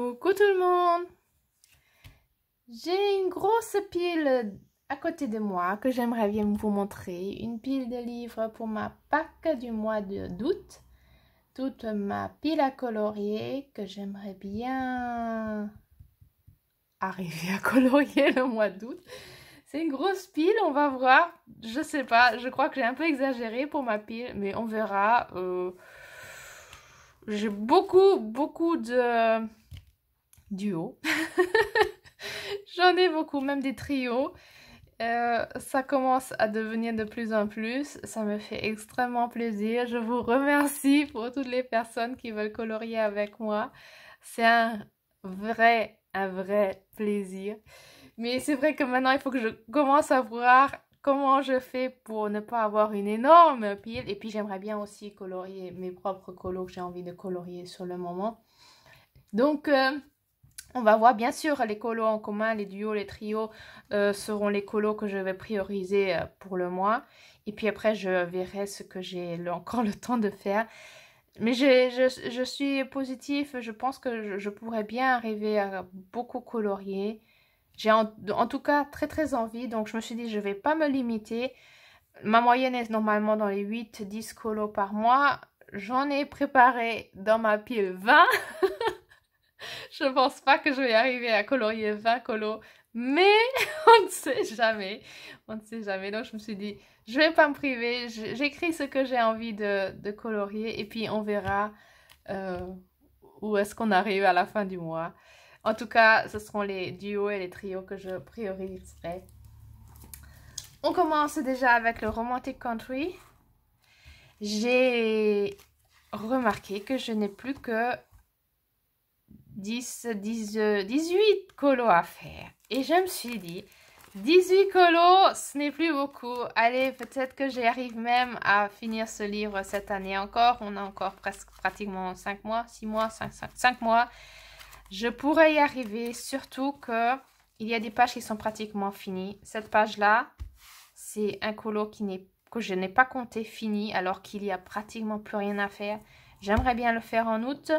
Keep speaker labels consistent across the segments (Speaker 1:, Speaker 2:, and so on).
Speaker 1: Coucou tout le monde! J'ai une grosse pile à côté de moi que j'aimerais bien vous montrer. Une pile de livres pour ma Pâques du mois d'août. Toute ma pile à colorier que j'aimerais bien arriver à colorier le mois d'août. C'est une grosse pile, on va voir. Je sais pas, je crois que j'ai un peu exagéré pour ma pile, mais on verra. J'ai beaucoup de duos. J'en ai beaucoup, même des trios. Ça commence à devenir de plus en plus. Ça me fait extrêmement plaisir. Je vous remercie pour toutes les personnes qui veulent colorier avec moi. C'est un vrai plaisir. Mais c'est vrai que maintenant, il faut que je commence à voir comment je fais pour ne pas avoir une énorme pile. Et puis, j'aimerais bien aussi colorier mes propres colos que j'ai envie de colorier sur le moment. Donc, on va voir, bien sûr, les colos en commun, les duos, les trios seront les colos que je vais prioriser pour le mois. Et puis après, je verrai ce que j'ai encore le temps de faire. Mais je suis positive, je pense que je pourrais bien arriver à beaucoup colorier. J'ai en tout cas très envie, donc je me suis dit je vais pas me limiter. Ma moyenne est normalement dans les 8-10 colos par mois. J'en ai préparé dans ma pile 20. Je pense pas que je vais arriver à colorier 20 colos, mais on ne sait jamais. On ne sait jamais. Donc je me suis dit, je vais pas me priver. J'écris ce que j'ai envie de colorier et puis on verra où est-ce qu'on arrive à la fin du mois. En tout cas, ce seront les duos et les trios que je prioriserai. On commence déjà avec le Romantic Country. J'ai remarqué que je n'ai plus que 18 colos à faire. Et je me suis dit, 18 colos, ce n'est plus beaucoup. Allez, peut-être que j'y arrive même à finir ce livre cette année encore. On a encore pratiquement 5 mois, 6 mois, 5 mois. Je pourrais y arriver, surtout que il y a des pages qui sont pratiquement finies. Cette page-là, c'est un colo que je n'ai pas compté fini, alors qu'il y a pratiquement plus rien à faire. J'aimerais bien le faire en août.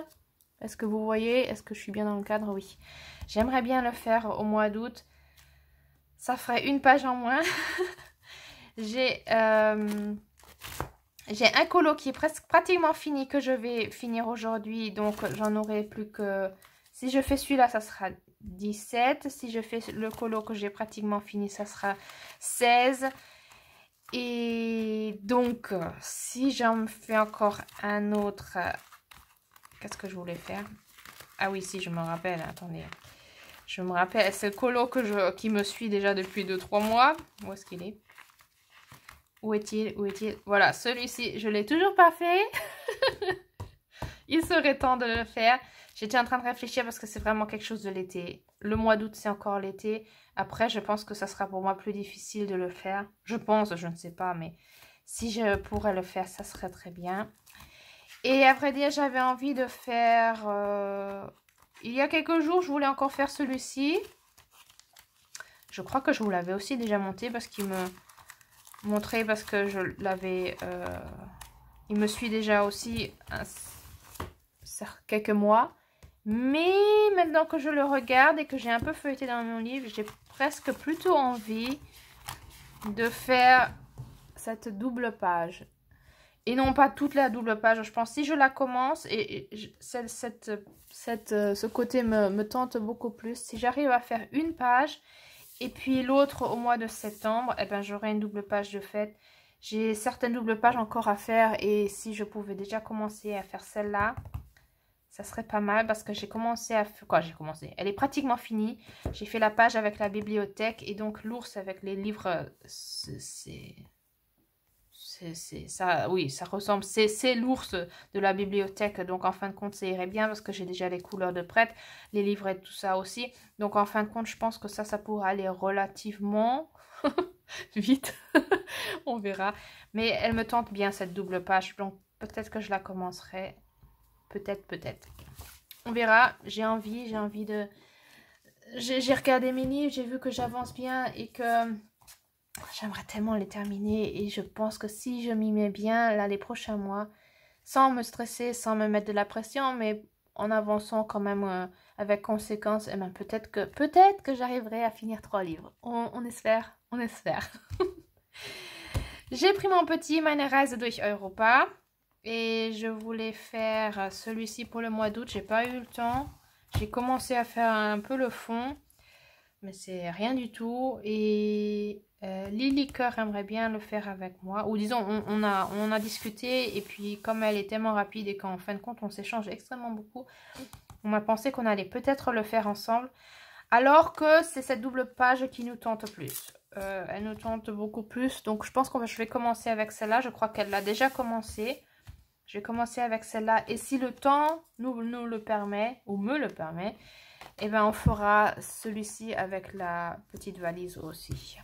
Speaker 1: Est-ce que vous voyez? Est-ce que je suis bien dans le cadre? Oui. J'aimerais bien le faire au mois d'août. Ça ferait une page en moins. J'ai un colo qui est pratiquement fini, que je vais finir aujourd'hui. Donc, j'en aurai plus que... Si je fais celui-là, ça sera 17. Si je fais le colo que j'ai pratiquement fini, ça sera 16. Et donc, si j'en fais encore un autre... Qu'est-ce que je voulais faire? Ah oui, si, je me rappelle. Attendez. Je me rappelle. C'est le colo qui me suit déjà depuis 2-3 mois. Où est-ce qu'il est? Où est-il? Où est-il? Voilà, celui-ci, je ne l'ai toujours pas fait. Il serait temps de le faire. J'étais en train de réfléchir parce que c'est vraiment quelque chose de l'été. Le mois d'août, c'est encore l'été. Après, je pense que ça sera pour moi plus difficile de le faire. Je pense, je ne sais pas, mais si je pourrais le faire, ça serait très bien. Et à vrai dire, j'avais envie de faire... il y a quelques jours, je voulais encore faire celui-ci. Je crois que je vous l'avais aussi déjà monté parce qu'il me montrait, parce que je l'avais... il me suit déjà aussi quelques mois. Mais maintenant que je le regarde et que j'ai un peu feuilleté dans mon livre, j'ai presque plutôt envie de faire cette double page. Et non pas toute la double page, je pense. Si je la commence, ce côté me tente beaucoup plus. Si j'arrive à faire une page, et puis l'autre au mois de septembre, eh ben, j'aurai une double page de fait. J'ai certaines doubles pages encore à faire. Et si je pouvais déjà commencer à faire celle-là, ça serait pas mal. Parce que j'ai commencé à... Quoi, j'ai commencé? Elle est pratiquement finie. J'ai fait la page avec la bibliothèque. Et donc l'ours avec les livres, ça, oui, ça ressemble, c'est l'ours de la bibliothèque, donc en fin de compte ça irait bien parce que j'ai déjà les couleurs de prête, les livrettes, tout ça aussi, donc en fin de compte je pense que ça pourra aller relativement vite. On verra, mais elle me tente bien cette double page, donc peut-être que je la commencerai, peut-être, on verra. J'ai envie de, j'ai regardé mes livres, j'ai vu que j'avance bien et que j'aimerais tellement les terminer, et je pense que si je m'y mets bien là les prochains mois, sans me stresser, sans me mettre de la pression, mais en avançant quand même Avec conséquence, eh ben, peut-être que j'arriverai à finir 3 livres. On espère, on espère. J'ai pris mon petit Meine Reise durch Europa. Et je voulais faire celui-ci pour le mois d'août. J'ai pas eu le temps. J'ai commencé à faire un peu le fond. Mais c'est rien du tout. Et Lily Cœur aimerait bien le faire avec moi. Ou disons, on a discuté. Et puis comme elle est tellement rapide et qu'en fin de compte, on s'échange extrêmement beaucoup. On a pensé qu'on allait peut-être le faire ensemble. Alors que c'est cette double page qui nous tente plus. Elle nous tente beaucoup plus. Donc je pense que je vais commencer avec celle-là. Je crois qu'elle l'a déjà commencé. Je vais commencer avec celle-là. Et si le temps nous le permet, ou me le permet, eh ben on fera celui-ci avec la petite valise aussi.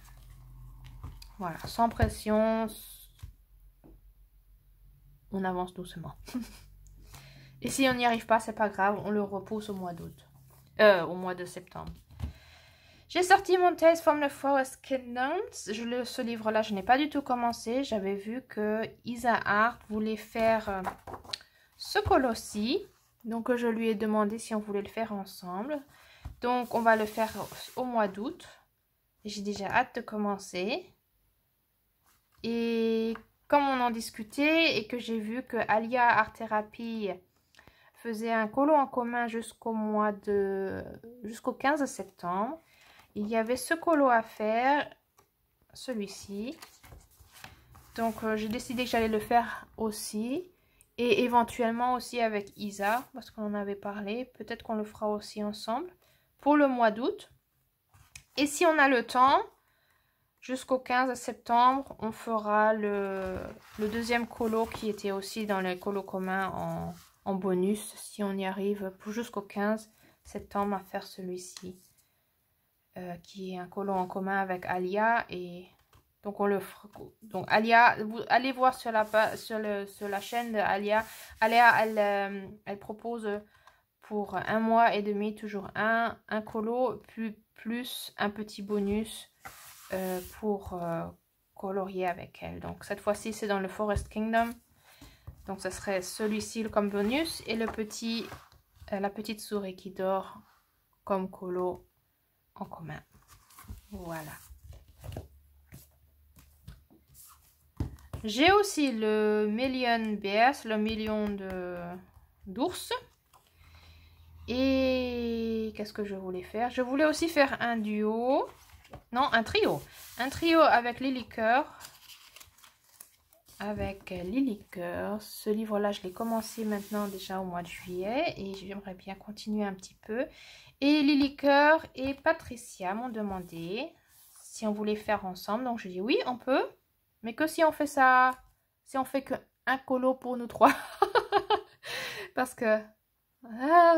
Speaker 1: Voilà, sans pression. On avance doucement. Et si on n'y arrive pas, c'est pas grave. On le repousse au mois d'août. Au mois de septembre. J'ai sorti mon Tales from the Forest Kingdoms. Ce livre-là, je n'ai pas du tout commencé. J'avais vu que Isa Hart voulait faire ce colosse-ci. Donc, je lui ai demandé si on voulait le faire ensemble. Donc, on va le faire au mois d'août. J'ai déjà hâte de commencer. Et comme on en discutait et que j'ai vu que Alia Art Therapy faisait un colo en commun jusqu'au 15 septembre. Il y avait ce colo à faire, celui-ci. Donc, j'ai décidé que j'allais le faire aussi. Et éventuellement aussi avec Isa, parce qu'on en avait parlé. Peut-être qu'on le fera aussi ensemble pour le mois d'août. Et si on a le temps, jusqu'au 15 septembre, on fera le deuxième colo qui était aussi dans les colos communs en bonus. Si on y arrive jusqu'au 15 septembre à faire celui-ci. Qui est un colo en commun avec Alia. Et donc on le fera. Donc Alia, vous allez voir sur la chaîne de Alia. Alia, elle propose pour 1 mois et demi toujours un colo plus un petit bonus pour colorier avec elle. Donc cette fois-ci c'est dans le Forest Kingdom. Donc ce serait celui-ci comme bonus et le la petite souris qui dort comme colo en commun. Voilà. J'ai aussi le Million Bears, le million d'ours. Et qu'est-ce que je voulais faire? Je voulais aussi faire un duo. Non, un trio. Un trio avec Lily Cœur. Avec Lily Cœur. Ce livre-là, je l'ai commencé maintenant déjà au mois de juillet. Et j'aimerais bien continuer un petit peu. Et Lily Cœur et Patricia m'ont demandé si on voulait faire ensemble. Donc je dis oui, on peut. Mais que si on fait ça, si on fait qu'un colo pour nous 3. Parce que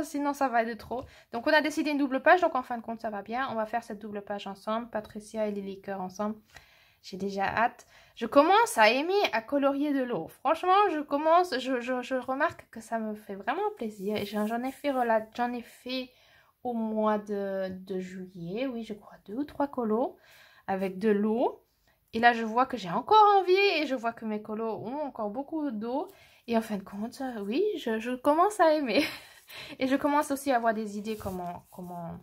Speaker 1: sinon ça va être de trop. Donc on a décidé une double page. Donc en fin de compte ça va bien. On va faire cette double page ensemble. Patricia et Lily Cœur ensemble. J'ai déjà hâte. Je commence à aimer à colorier de l'eau. Franchement, je remarque que ça me fait vraiment plaisir. Et j'en ai fait au mois de juillet. Oui, je crois 2 ou 3 colos avec de l'eau. Et là, je vois que j'ai encore envie et je vois que mes colos ont encore beaucoup d'eau. Et en fin de compte, oui, je commence à aimer. Et je commence aussi à avoir des idées comment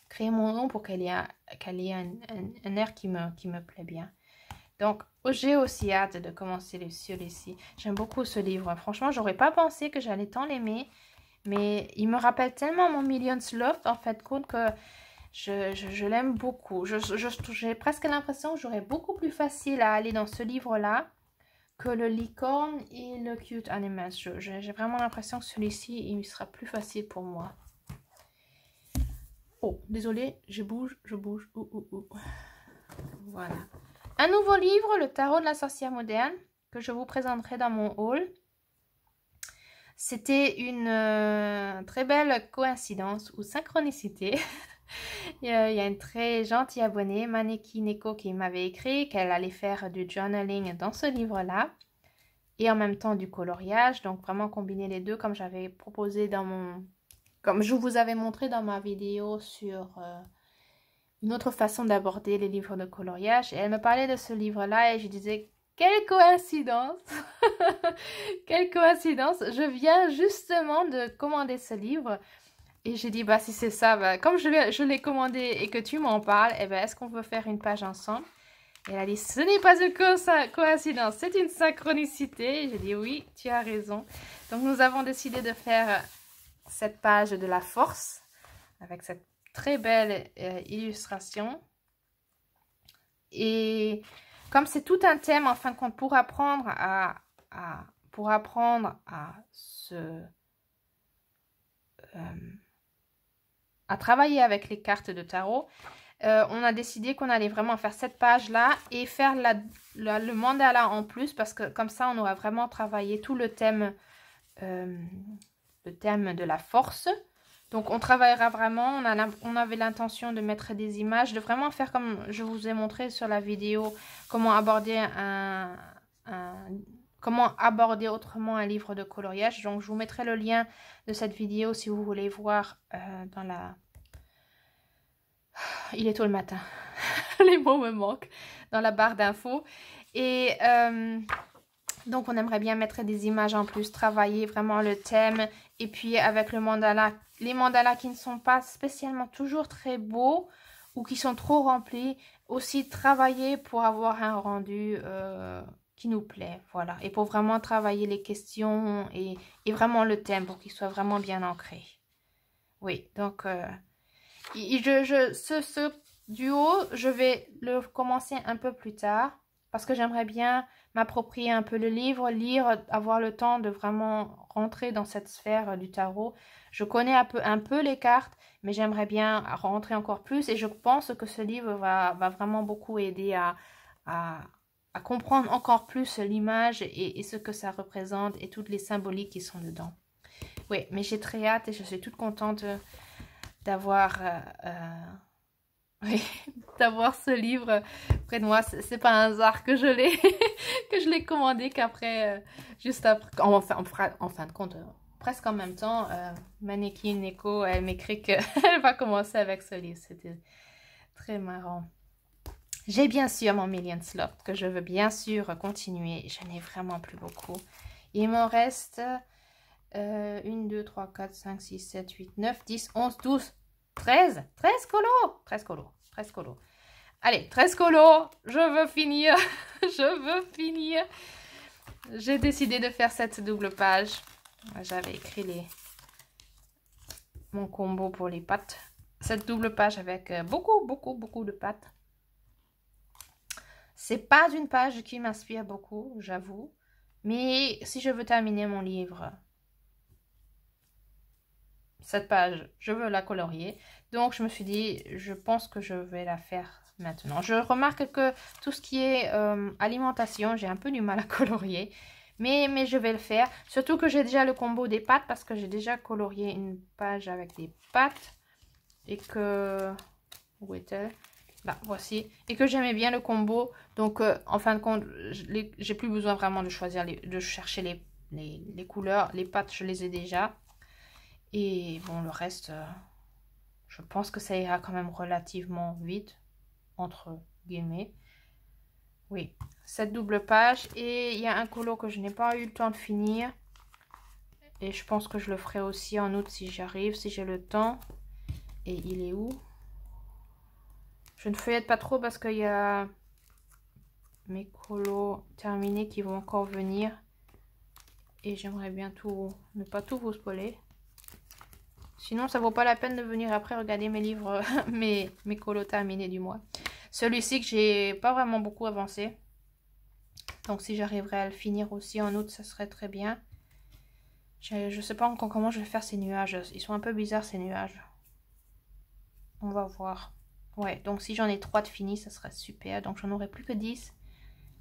Speaker 1: créer mon nom pour qu'elle ait un air qui me plaît bien. Donc, j'ai aussi hâte de commencer celui-ci. J'aime beaucoup ce livre. Franchement, j'aurais pas pensé que j'allais tant l'aimer. Mais il me rappelle tellement mon Million's Love, en fait, compte que je l'aime beaucoup. J'ai presque l'impression que j'aurais beaucoup plus facile à aller dans ce livre-là que le Licorne et le Cute Animals. J'ai vraiment l'impression que celui-ci, il sera plus facile pour moi. Oh, désolée, je bouge. Voilà. Un nouveau livre, le Tarot de la sorcière moderne, que je vous présenterai dans mon haul. C'était une très belle coïncidence ou synchronicité. Il y a une très gentille abonnée, Maneki Neko, qui m'avait écrit qu'elle allait faire du journaling dans ce livre-là. Et en même temps du coloriage. Donc vraiment combiner les deux comme j'avais proposé comme je vous avais montré dans ma vidéo sur une autre façon d'aborder les livres de coloriage. Et elle me parlait de ce livre-là et je disais, quelle coïncidence! Quelle coïncidence! Je viens justement de commander ce livre Et j'ai dit, bah si c'est ça, bah, comme je l'ai commandé et que tu m'en parles, eh ben, est-ce qu'on peut faire une page ensemble? Et elle a dit, ce n'est pas une coïncidence, c'est une synchronicité. Et j'ai dit, oui, tu as raison. Donc nous avons décidé de faire cette page de la force avec cette très belle illustration. Et comme c'est tout un thème, en fin de compte, pour apprendre à travailler avec les cartes de tarot, on a décidé qu'on allait vraiment faire cette page-là et faire le mandala en plus, parce que comme ça, on aura vraiment travaillé tout le thème de la force. Donc, on travaillera vraiment, on avait l'intention de mettre des images, de vraiment faire comme je vous ai montré sur la vidéo, comment aborder comment aborder autrement un livre de coloriage. Donc, je vous mettrai le lien de cette vidéo si vous voulez voir dans la... Il est tôt le matin, les mots me manquent, dans la barre d'infos. Et donc, on aimerait bien mettre des images en plus, travailler vraiment le thème. Et puis, avec le mandala, les mandalas qui ne sont pas spécialement toujours très beaux ou qui sont trop remplis, aussi travailler pour avoir un rendu qui nous plaît, voilà. Et pour vraiment travailler les questions et vraiment le thème pour qu'il soit vraiment bien ancré. Oui, donc ce duo, je vais le commencer un peu plus tard parce que j'aimerais bien m'approprier un peu le livre, lire, avoir le temps de vraiment rentrer dans cette sphère du tarot. Je connais un peu les cartes, mais j'aimerais bien rentrer encore plus et je pense que ce livre va vraiment beaucoup aider à comprendre encore plus l'image et ce que ça représente et toutes les symboliques qui sont dedans. Oui, mais j'ai très hâte et je suis toute contente d'avoir oui, d'avoir ce livre près de moi. C'est pas un hasard que je l'ai commandé qu'après, juste après, en fin de compte, presque en même temps, Maneki Neko, elle m'écrit qu'elle va commencer avec ce livre. C'était très marrant. J'ai bien sûr mon Million Slot que je veux bien sûr continuer. Je n'ai vraiment plus beaucoup. Il m'en reste 1, 2, 3, 4, 5, 6, 7, 8, 9, 10, 11, 12, 13. 13 colos. 13 colos. 13 colos. Allez, 13 colos. Je veux finir. Je veux finir. J'ai décidé de faire cette double page. J'avais écrit mon combo pour les pattes. Cette double page avec beaucoup de pattes. C'est pas une page qui m'inspire beaucoup, j'avoue. Mais si je veux terminer mon livre, cette page, je veux la colorier. Donc, je me suis dit, je pense que je vais la faire maintenant. Je remarque que tout ce qui est alimentation, j'ai un peu du mal à colorier. Mais je vais le faire. Surtout que j'ai déjà le combo des pâtes parce que j'ai déjà colorié une page avec des pâtes. Et que... Où est-elle? Là, voici. Et que j'aimais bien le combo. Donc, en fin de compte, j'ai plus besoin vraiment de choisir, de chercher les couleurs. Les pâtes, je les ai déjà. Et bon, le reste, je pense que ça ira quand même relativement vite. Entre guillemets. Oui, cette double page. Et il y a un colo que je n'ai pas eu le temps de finir. Et je pense que je le ferai aussi en août si j'arrive, si j'ai le temps. Et il est où? Je ne feuillette pas trop parce qu'il y a mes colos terminés qui vont encore venir. Et j'aimerais bien ne pas tout vous spoiler. Sinon, ça vaut pas la peine de venir après regarder mes livres, mes colos terminés du mois. Celui-ci que j'ai pas vraiment beaucoup avancé. Donc si j'arriverai à le finir aussi en août, ça serait très bien. Je sais pas encore comment je vais faire ces nuages. Ils sont un peu bizarres ces nuages. On va voir. Ouais, donc si j'en ai 3 de finis, ça serait super. Donc j'en aurai plus que 10.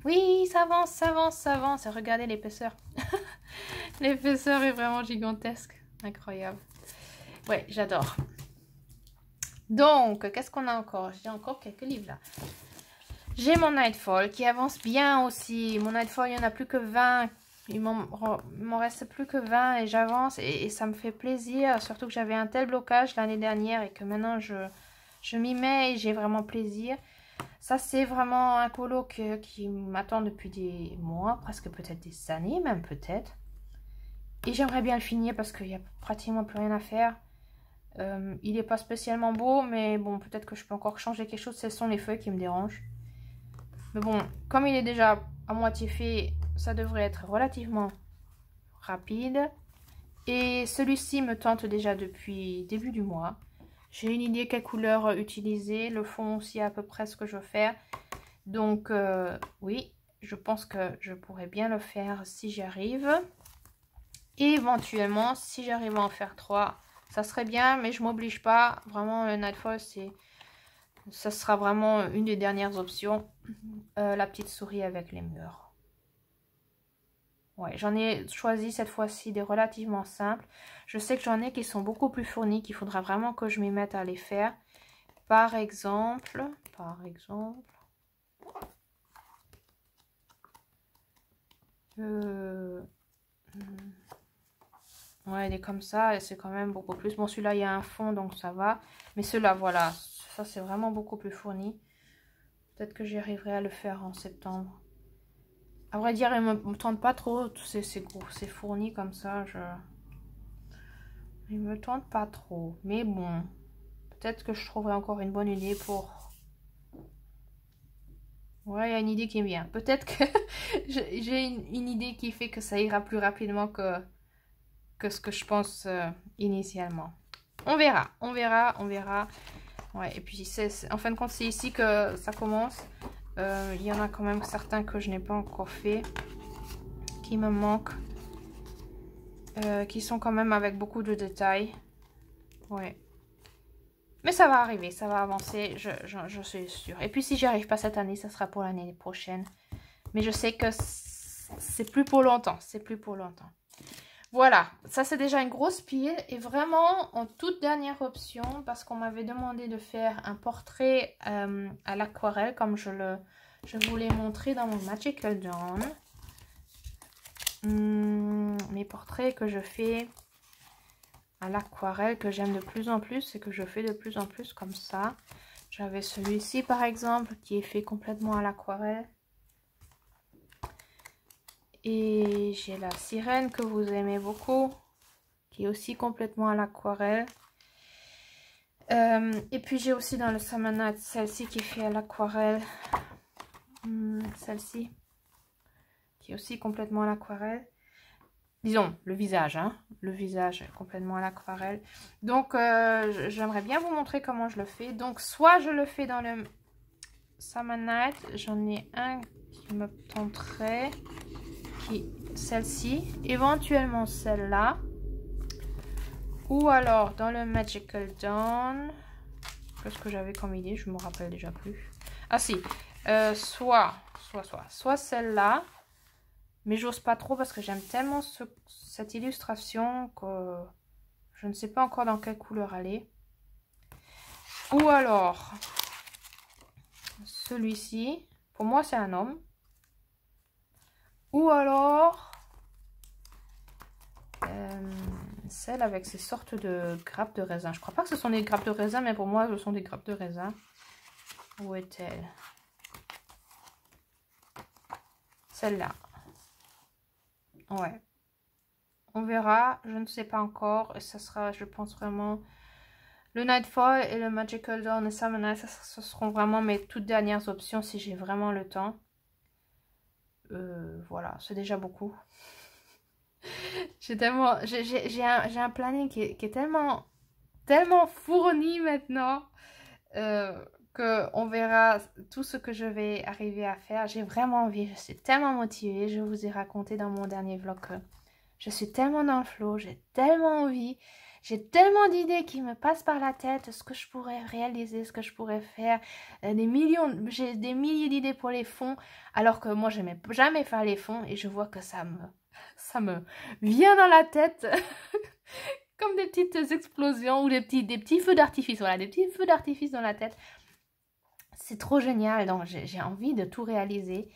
Speaker 1: Oui, ça avance, ça avance, ça avance. Regardez l'épaisseur. L'épaisseur est vraiment gigantesque. Incroyable. Ouais, j'adore. Donc, qu'est-ce qu'on a encore? J'ai encore quelques livres là. J'ai mon Nightfall qui avance bien aussi. Mon Nightfall, il n'y en a plus que 20. Il m'en reste plus que 20 et j'avance et ça me fait plaisir. Surtout que j'avais un tel blocage l'année dernière et que maintenant je m'y mets et j'ai vraiment plaisir. Ça, c'est vraiment un colo qui m'attend depuis des mois, presque peut-être des années, même peut-être. Et j'aimerais bien le finir parce qu'il n'y a pratiquement plus rien à faire. Il n'est pas spécialement beau, mais bon, peut-être que je peux encore changer quelque chose. Ce sont les feuilles qui me dérangent. Mais bon, comme il est déjà à moitié fait, ça devrait être relativement rapide. Et celui-ci me tente déjà depuis début du mois. J'ai une idée quelle couleur utiliser. Le fond aussi à peu près ce que je veux faire. Donc oui, je pense que je pourrais bien le faire si j'y arrive. Et éventuellement, si j'arrive à en faire 3, ça serait bien, mais je m'oblige pas. Vraiment, le Nightfall, ça sera vraiment une des dernières options. La petite souris avec les murs. Ouais, j'en ai choisi cette fois-ci des relativement simples. Je sais que j'en ai qui sont beaucoup plus fournis, qu'il faudra vraiment que je m'y mette à les faire. Par exemple, ouais, il est comme ça et c'est quand même beaucoup plus. Bon, celui-là, il y a un fond, donc ça va. Mais ceux-là, voilà, ça c'est vraiment beaucoup plus fourni. Peut-être que j'y arriverai à le faire en septembre. À vrai dire, il ne me tente pas trop. C'est fourni comme ça. Il me tente pas trop. Mais bon, peut-être que je trouverai encore une bonne idée pour... Ouais, il y a une idée qui me vient. Peut-être que j'ai une idée qui fait que ça ira plus rapidement que ce que je pense initialement. On verra, on verra, on verra. Ouais, et puis en fin de compte, c'est ici que ça commence. Il y en a quand même certains que je n'ai pas encore fait, qui me manquent, qui sont quand même avec beaucoup de détails. Ouais. Mais ça va arriver, ça va avancer, je suis sûre. Et puis si j'y arrive pas cette année, ça sera pour l'année prochaine. Mais je sais que c'est plus pour longtemps, c'est plus pour longtemps. Voilà, ça c'est déjà une grosse pile. Et vraiment, en toute dernière option, parce qu'on m'avait demandé de faire un portrait à l'aquarelle, comme je vous l'ai montré dans mon Magical Dawn. Mes portraits que je fais à l'aquarelle, que j'aime de plus en plus, et que je fais de plus en plus comme ça. J'avais celui-ci par exemple, qui est fait complètement à l'aquarelle. Et j'ai la sirène que vous aimez beaucoup, qui est aussi complètement à l'aquarelle. Et puis j'ai aussi dans le Summer Night celle-ci qui est faite à l'aquarelle. Celle-ci, qui est aussi complètement à l'aquarelle. Disons, le visage, hein. Le visage est complètement à l'aquarelle. Donc, j'aimerais bien vous montrer comment je le fais. Donc, soit je le fais dans le Summer Night. J'en ai un qui me tenterait. Celle-ci. Éventuellement celle-là. Ou alors dans le Magical Dawn. Qu'est-ce que j'avais comme idée? Je me rappelle déjà plus. Ah si. Soit celle-là. Mais j'ose pas trop parce que j'aime tellement cette illustration que je ne sais pas encore dans quelle couleur elle est. Ou alors, celui-ci. Pour moi, c'est un homme. Ou alors, celle avec ces sortes de grappes de raisin. Je crois pas que ce sont des grappes de raisin, mais pour moi, ce sont des grappes de raisin. Où est-elle? Celle-là. Ouais. On verra. Je ne sais pas encore. Et ça sera, je pense vraiment... Le Nightfall et le Magical Dawn et Summer Night, ce seront vraiment mes toutes dernières options si j'ai vraiment le temps. Voilà, c'est déjà beaucoup. J'ai un planning qui est tellement fourni maintenant que on verra tout ce que je vais arriver à faire. J'ai vraiment envie, je suis tellement motivée. Je vous ai raconté dans mon dernier vlog que je suis tellement dans le flow, j'ai tellement envie. J'ai tellement d'idées qui me passent par la tête, ce que je pourrais réaliser, ce que je pourrais faire. J'ai des milliers d'idées pour les fonds, alors que moi, je n'aimais jamais faire les fonds et je vois que ça me vient dans la tête comme des petites explosions ou des petits feux d'artifice. Voilà, des petits feux d'artifice dans la tête. C'est trop génial, donc j'ai envie de tout réaliser.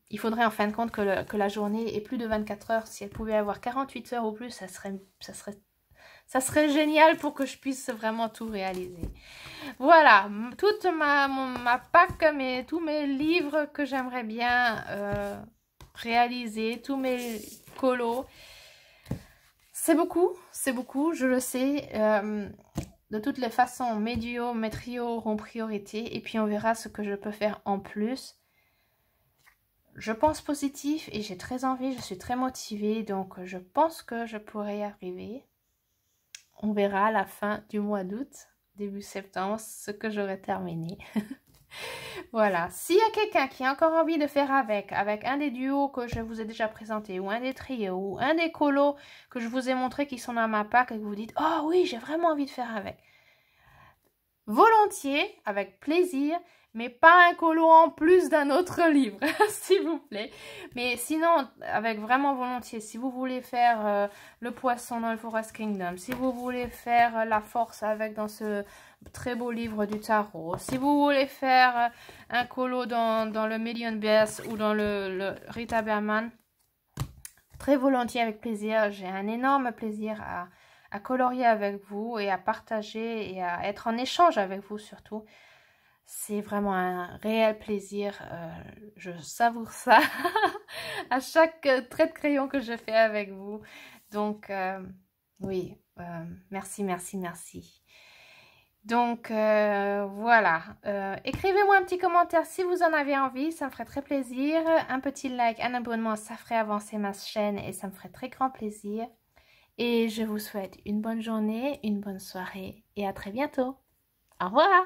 Speaker 1: Il faudrait en fin de compte que la journée ait plus de 24 heures. Si elle pouvait avoir 48 heures ou plus, ça serait génial pour que je puisse vraiment tout réaliser. Voilà, toute ma pack, tous mes livres que j'aimerais bien réaliser, tous mes colos. c'est beaucoup, je le sais. De toutes les façons, mes duos, mes trios auront priorité. Et puis on verra ce que je peux faire en plus. Je pense positif et j'ai très envie, je suis très motivée. Donc je pense que je pourrai y arriver. On verra à la fin du mois d'août, début septembre, ce que j'aurai terminé. Voilà, s'il y a quelqu'un qui a encore envie de faire avec un des duos que je vous ai déjà présenté, ou un des trios, ou un des colos que je vous ai montré qui sont dans ma pack et que vous dites « Oh oui, j'ai vraiment envie de faire avec ». Volontiers, avec plaisir, mais pas un colo en plus d'un autre livre, s'il vous plaît. Mais sinon, avec vraiment volontiers, si vous voulez faire le poisson dans le Forest Kingdom, si vous voulez faire la force avec dans ce très beau livre du tarot, si vous voulez faire un colo dans le Million Bears ou dans le Rita Berman, très volontiers, avec plaisir. J'ai un énorme plaisir à colorier avec vous et à partager et à être en échange avec vous surtout. C'est vraiment un réel plaisir, je savoure ça à chaque trait de crayon que je fais avec vous. Donc, oui, merci, merci, merci. Donc, voilà. Écrivez-moi un petit commentaire si vous en avez envie, ça me ferait très plaisir. Un petit like, un abonnement, ça ferait avancer ma chaîne et ça me ferait très grand plaisir. Et je vous souhaite une bonne journée, une bonne soirée et à très bientôt. Au revoir!